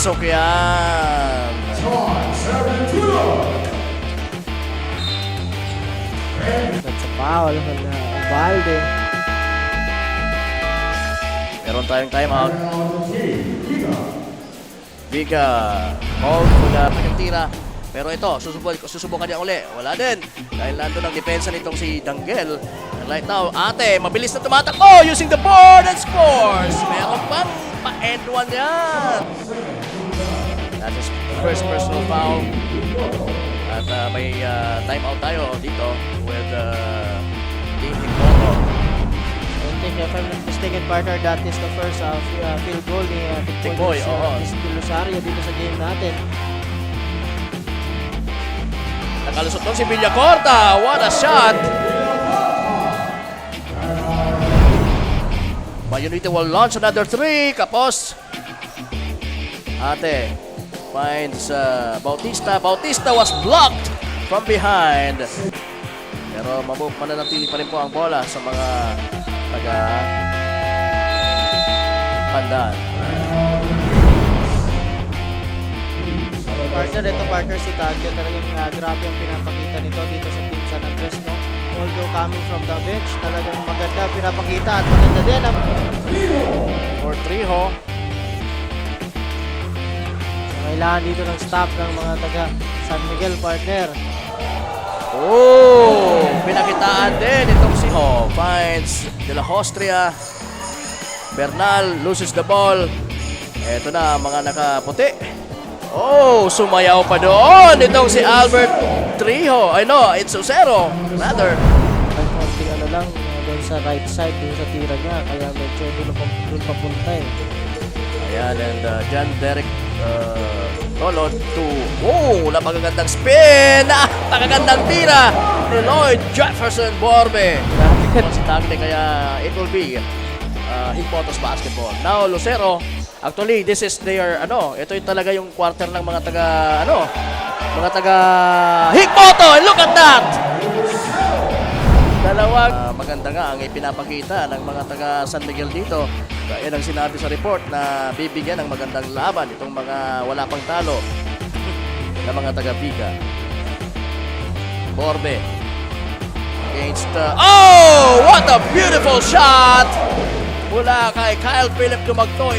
Pasok yan. That's a foul on Valde. Meron tayong timeout. Vika. Hold mula ng tira. Pero ito, susubukan niya uli. Wala din. Dahil nandun ang depensa nitong si Danggel. And right now, ate, mabilis na tumatakbo using the board and scores. Meron pang pa-end one yan. That is first personal foul. At may timeout tayo dito with Team Hikmoto. I think if I'm not mistaken, partner, that is the first field goal ni Tikboy, oo. Lusario dito sa game natin. Nakalusot doon si Villacorta. What a shot! Mayunite will launch another 3. Kapos. Ate finds Bautista. Bautista was blocked from behind. Pero mananatili pa rin po ang bola sa mga taga-Pandan. Partner, ito partner si Tagyo. Talagang grabe ang pinapakita nito dito sa Team San Andres, no? Although coming from the bench, talagang maganda pinapakita at maganda din ang For Trijo. kailangan dito ng stop ng mga taga San Miguel, partner. Oh! Pinakitaan din itong si Ho. Finds De La Hostria. Bernal loses the ball. Ito na mga nakaputi. Oh! Sumayaw pa doon itong si Albert Trijo. Ay no, it's Ocero. Rather. May konting lang doon sa right side, doon sa tira niya. Kaya medyo doon papunta eh. Ayan, and John Derek Tolon to, oh, napakagandang spin, napakagandang tira ni Lloyd Jefferson Borbe. Si Tagle, kaya it will be Hikmoto's basketball. Now, Lucero, actually, this is their, ito yung talaga yung quarter ng mga taga Hikmoto, and look at that! Dalawang maganda nga ang ipinapakita ng mga taga San Miguel dito. Kaya ang sinabi sa report na bibigyan ng magandang laban itong mga wala pang talo na mga taga Vika. Borbe against oh! What a beautiful shot! Mula kay Kyle Philip Dumagtoy.